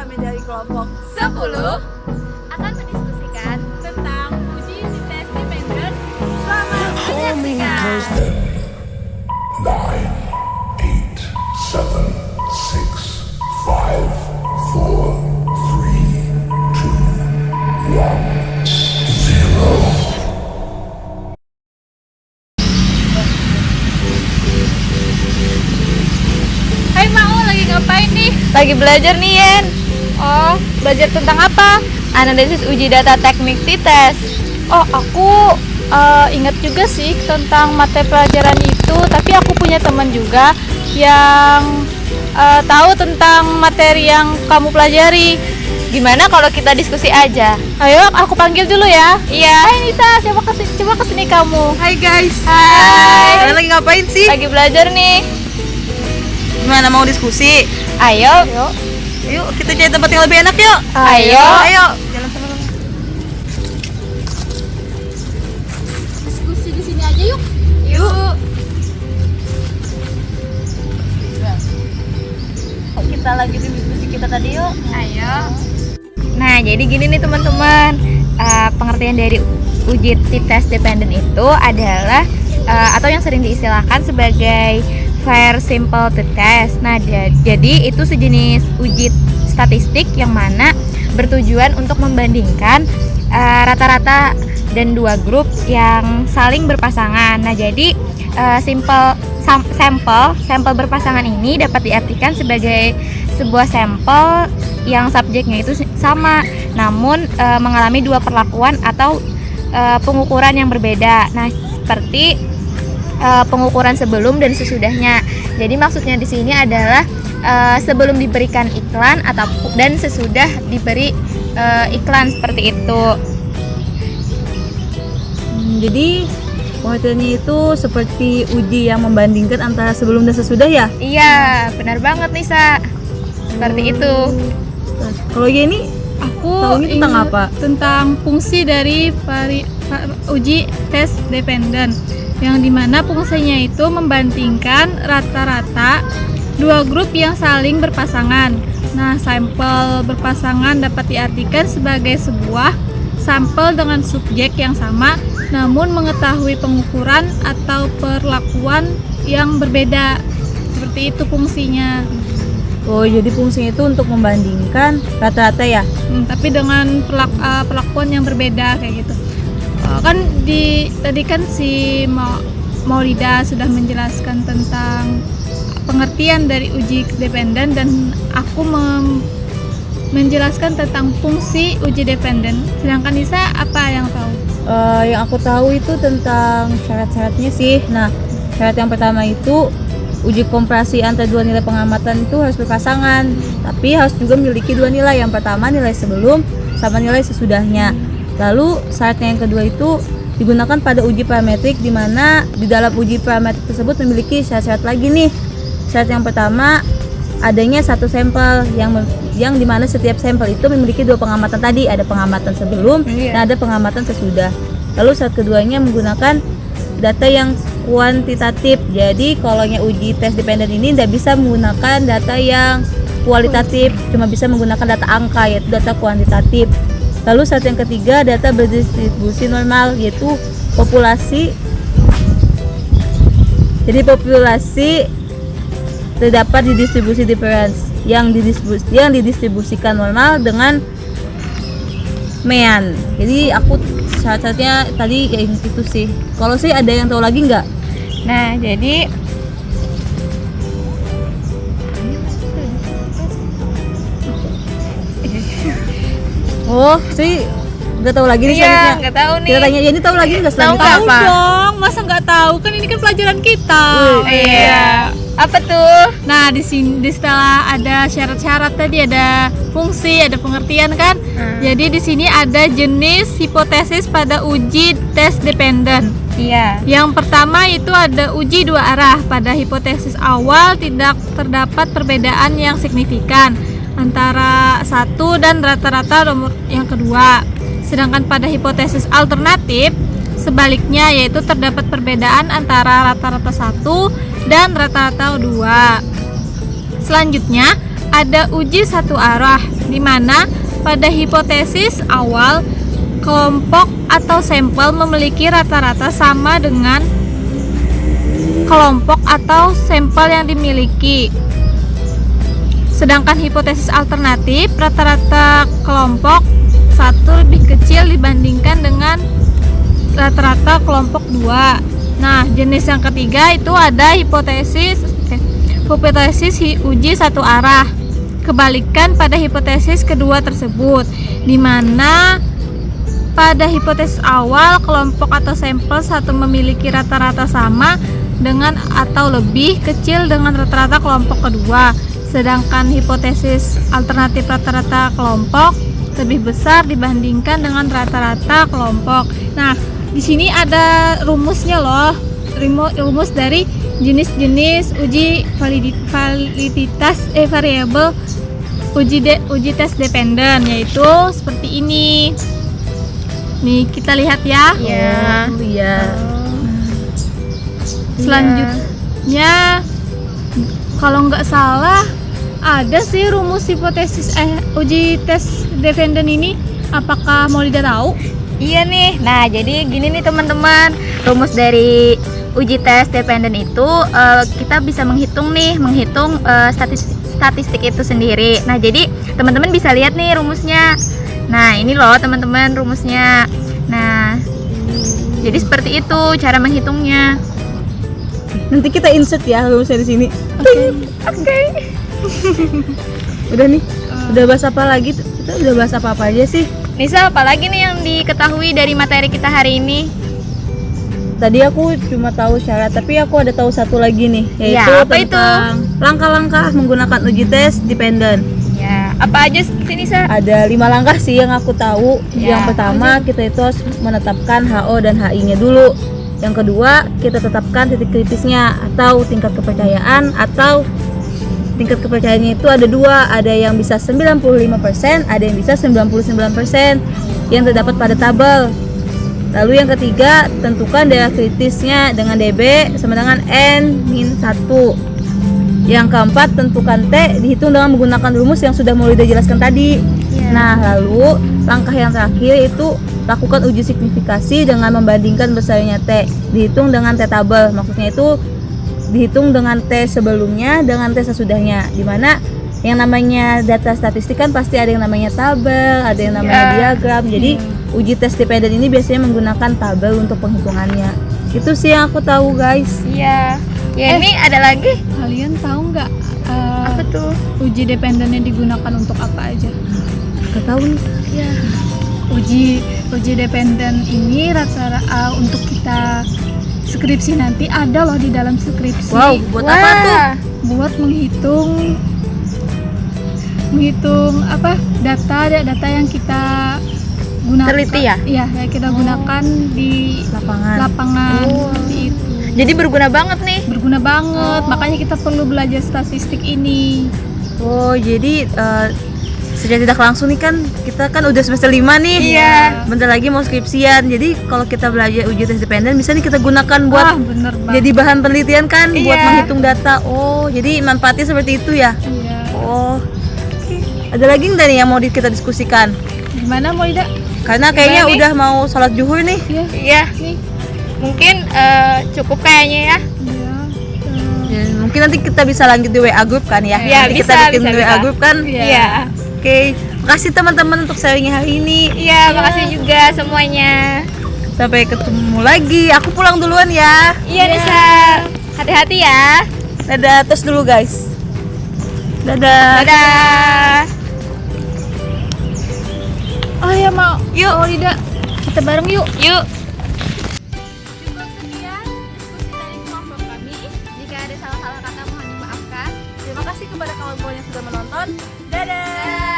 kami dari kelompok 10 akan mendiskusikan tentang uji tes dependen. Selamat menyaksikan. 9, 8, 7, 6, 5, 4, 3, 2, 1, 0. Hai Mau, lagi ngapain nih? Lagi belajar nih Yen. Oh, belajar tentang apa? Analisis uji data teknik T-test. Oh, aku ingat juga sih tentang materi pelajaran itu. Tapi aku punya teman juga yang tahu tentang materi yang kamu pelajari. Gimana kalau kita diskusi aja? Ayo, aku panggil dulu ya. Iya. Hai Nisa, coba kesini kamu. Hai guys. Hai. Kalian lagi ngapain sih? Lagi belajar nih. Gimana, mau diskusi? Ayo. Yuk kita cari tempat yang lebih enak yuk. Ayo. Ayo. Jalan sama sama. Diskusi di sini aja yuk. Yuk. Kita lagi di diskusi kita tadi yuk. Ayo. Nah, jadi gini nih teman-teman. Pengertian dari uji T-test dependen itu adalah atau yang sering diistilahkan sebagai Fair Simple T-test. Nah, jadi itu sejenis uji statistik yang mana bertujuan untuk membandingkan rata-rata dan dua grup yang saling berpasangan. Nah, jadi sampel berpasangan ini dapat diartikan sebagai sebuah sampel yang subjeknya itu sama, namun mengalami dua perlakuan atau pengukuran yang berbeda. Nah, seperti pengukuran sebelum dan sesudahnya. Jadi maksudnya di sini adalah sebelum diberikan iklan dan sesudah diberi iklan, seperti itu. Jadi pengertiannya itu seperti uji yang membandingkan antara sebelum dan sesudah ya? Iya, benar banget Nisa. Seperti itu. Kalau ini Aku tahunya tentang ingat apa? Tentang fungsi dari uji tes dependen, yang dimana fungsinya itu membandingkan rata-rata dua grup yang saling berpasangan. Nah, sampel berpasangan dapat diartikan sebagai sebuah sampel dengan subjek yang sama, namun mengetahui pengukuran atau perlakuan yang berbeda. Seperti itu fungsinya. Oh, jadi fungsinya itu untuk membandingkan rata-rata ya? Tapi dengan perlakuan yang berbeda kayak gitu. Kan tadi kan si Maulida sudah menjelaskan tentang pengertian dari uji dependen, dan aku menjelaskan tentang fungsi uji dependen. Sedangkan Nisa apa yang tahu? Yang aku tahu itu tentang syarat-syaratnya sih. Nah, syarat yang pertama itu uji komparasi antara dua nilai pengamatan itu harus berpasangan, tapi harus juga memiliki dua nilai. Yang pertama nilai sebelum sama nilai sesudahnya. Lalu syaratnya yang kedua itu digunakan pada uji parametrik, di mana di dalam uji parametrik tersebut memiliki syarat-syarat lagi nih. Syarat yang pertama adanya satu sampel yang dimana setiap sampel itu memiliki dua pengamatan tadi, ada pengamatan sebelum dan ada pengamatan sesudah. Lalu syarat keduanya menggunakan data yang kuantitatif. Jadi kalau yang uji tes dependen ini tidak bisa menggunakan data yang kualitatif, cuma bisa menggunakan data angka, yaitu data kuantitatif. Lalu syarat yang ketiga, data berdistribusi normal, yaitu populasi. Jadi populasi terdapat di distribusi difference yang didistribusikan normal dengan mean. Jadi aku syarat-syaratnya tadi ya itu sih. Kalau sih ada yang tahu lagi nggak? Nah, jadi Oh, sih nggak tahu lagi nih iya, selanjutnya. nggak tahu nih. Kita tanya ya, ini tahu lagi nggak Tahu selanjutnya? nggak? Apa? Dong, masa nggak tahu? Kan ini kan pelajaran kita. Iya. Apa tuh? Nah, di sini setelah ada syarat-syarat tadi, ada fungsi, ada pengertian kan. Jadi di sini ada jenis hipotesis pada uji tes dependen. Iya. Yang pertama itu ada uji dua arah. Pada hipotesis awal tidak terdapat perbedaan yang signifikan antara satu dan rata-rata nomor yang kedua. Sedangkan pada hipotesis alternatif sebaliknya, yaitu terdapat perbedaan antara rata-rata 1 dan rata-rata 2. Selanjutnya ada uji satu arah. di mana pada hipotesis awal kelompok atau sampel memiliki rata-rata sama dengan kelompok atau sampel yang dimiliki. Sedangkan hipotesis alternatif, rata-rata kelompok satu lebih kecil dibandingkan dengan rata-rata kelompok 2. Nah, jenis yang ketiga itu ada hipotesis uji satu arah. Kebalikan pada hipotesis kedua tersebut, di mana pada hipotesis awal kelompok atau sampel satu memiliki rata-rata sama dengan atau lebih kecil dengan rata-rata kelompok kedua. Sedangkan hipotesis alternatif rata-rata kelompok lebih besar dibandingkan dengan rata-rata kelompok. Nah, di sini ada rumusnya loh. Rumus dari jenis-jenis uji validitas variabel uji tes dependen, yaitu seperti ini. Nih, kita lihat ya. Iya. Selanjutnya, kalau nggak salah ada sih rumus hipotesis uji tes dependen ini. Apakah mau tahu? Iya nih. Nah, jadi gini nih teman-teman, rumus dari uji tes dependen itu kita bisa menghitung statistik itu sendiri. Nah, jadi teman-teman bisa lihat nih rumusnya. Nah, ini loh teman-teman rumusnya. Nah, jadi seperti itu cara menghitungnya. Nanti kita insert ya rumusnya di sini. Oke. Udah nih. Udah bahas apa lagi? Kita udah bahas apa aja sih? Nisa, apalagi nih yang diketahui dari materi kita hari ini? Tadi aku cuma tahu syarat, tapi aku ada tahu satu lagi nih, yaitu Ya, apa tentang langkah-langkah menggunakan uji tes dependen. Ya, apa aja sih Nisa? Ada 5 langkah sih yang aku tahu. Ya, Yang pertama, kita itu harus menetapkan HO dan HI-nya dulu. Yang kedua, kita tetapkan titik kritisnya atau tingkat kepercayaan, atau tingkat kepercayaannya itu ada dua, ada yang bisa 95%, ada yang bisa 99% yang terdapat pada tabel. Lalu yang ketiga, tentukan daerah kritisnya dengan DB sama dengan N-1. Yang keempat, tentukan T dihitung dengan menggunakan rumus yang sudah mulai dijelaskan tadi. Nah, lalu langkah yang terakhir itu lakukan uji signifikasi dengan membandingkan besarnya T, dihitung dengan T tabel. Maksudnya itu dihitung dengan T sebelumnya dengan T sesudahnya, dimana yang namanya data statistik kan pasti ada yang namanya tabel, ada yang namanya diagram. Jadi uji tes dependen ini biasanya menggunakan tabel untuk penghitungannya. Itu sih yang aku tahu, guys. Iya. Ya, ini ada lagi. Kalian tahu nggak Apa tuh? uji dependen yang digunakan untuk apa aja? Gak tahu nih. Ya. Uji dependen ini rata-rata untuk kita skripsi nanti ada loh di dalam skripsi. Wow, buat apa tuh? Buat menghitung apa data yang kita gunakan. Teliti ya? Iya, yang kita gunakan di lapangan seperti itu. Jadi berguna banget nih. Berguna banget, makanya kita perlu belajar statistik ini. Oh, jadi secara tidak langsung nih kan kita kan udah semester 5 nih. Iya. Bentar lagi mau skripsian. Jadi kalau kita belajar uji tes dependen bisa nih kita gunakan Wah, buat bener banget. jadi bahan penelitian kan, buat Iya. menghitung data. Oh, jadi manfaatnya seperti itu ya. Iya. Oh. Oke. Ada lagi nggak nih yang mau kita diskusikan? Gimana mau tidak? Karena kayaknya Gimana nih? udah mau sholat zuhur nih. Iya. Iya. Nih. Mungkin cukup kayaknya ya. Iya. Ya, mungkin nanti kita bisa lanjut di WA group kan ya. Iya, Nanti bisa, kita bikin bisa, WA bisa. group kan. Iya. Oke. Makasih teman-teman untuk sharingnya hari ini. Iya, makasih juga semuanya. Sampai ketemu lagi. Aku pulang duluan ya. Iya, Nisa. Hati-hati ya. Dadah, tos dulu guys. Dadah. Dadah. Oh ya mau. Yuk. Oh tidak. Kita bareng yuk. Yuk. Cukup sekian diskusi dari kelompok kami. Jika ada salah-salah kata mohon dimaafkan. Terima kasih kepada kawan-kawan yang sudah menonton. Dadah.